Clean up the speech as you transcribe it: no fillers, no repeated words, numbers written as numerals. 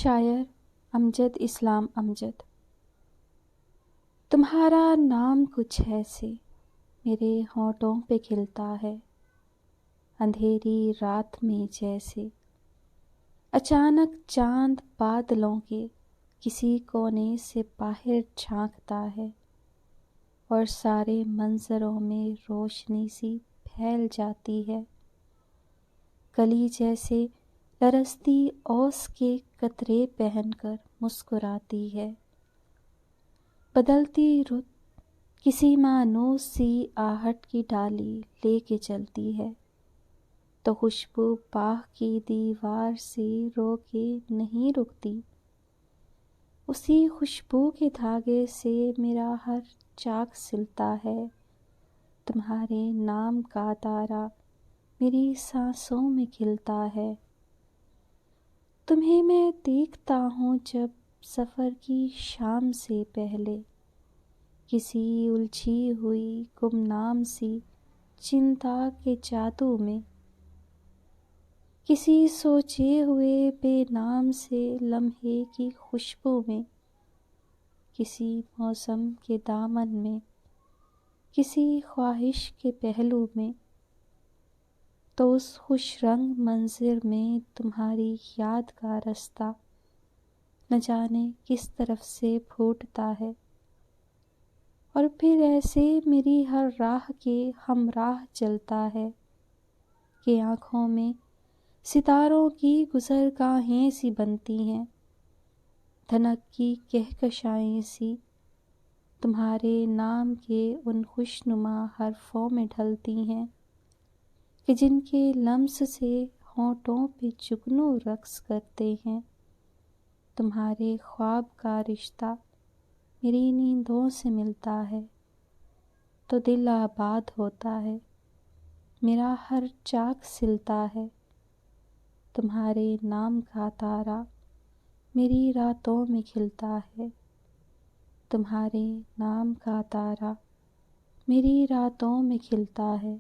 شاعر امجد اسلام امجد۔ تمہارا نام کچھ ایسے میرے ہونٹوں پہ کھلتا ہے، اندھیری رات میں جیسے اچانک چاند بادلوں کے کسی کونے سے باہر جھانکتا ہے اور سارے منظروں میں روشنی سی پھیل جاتی ہے۔ کلی جیسے لرزتی اوس کے قطرے پہن کر مسکراتی ہے۔ بدلتی رت کسی مانوس سی آہٹ کی ڈالی لے کے چلتی ہے، تو خوشبو باغ کی دیوار سے رو کے نہیں رکتی۔ اسی خوشبو کے دھاگے سے میرا ہر چاک سلتا ہے۔ تمہارے نام کا تارا میری سانسوں میں کھلتا ہے۔ تمہیں میں دیکھتا ہوں جب سفر کی شام سے پہلے، کسی الجھی ہوئی گمنام سی چنتا کے جادو میں، کسی سوچے ہوئے بے نام سے لمحے کی خوشبو میں، کسی موسم کے دامن میں، کسی خواہش کے پہلو میں، تو اس خوش رنگ منظر میں تمہاری یاد کا رستہ نہ جانے کس طرف سے پھوٹتا ہے، اور پھر ایسے میری ہر راہ کے ہمراہ چلتا ہے کہ آنکھوں میں ستاروں کی گزرگاہیں سی بنتی ہیں، دھنک کی کہکشائیں سی تمہارے نام کے ان خوشنما حرفوں میں ڈھلتی ہیں کہ جن کے لمس سے ہونٹوں پہ جگنو رقص کرتے ہیں۔ تمہارے خواب کا رشتہ میری نیندوں سے ملتا ہے تو دل آباد ہوتا ہے، میرا ہر چاک سلتا ہے۔ تمہارے نام کا تارا میری راتوں میں کھلتا ہے، تمہارے نام کا تارا میری راتوں میں کھلتا ہے۔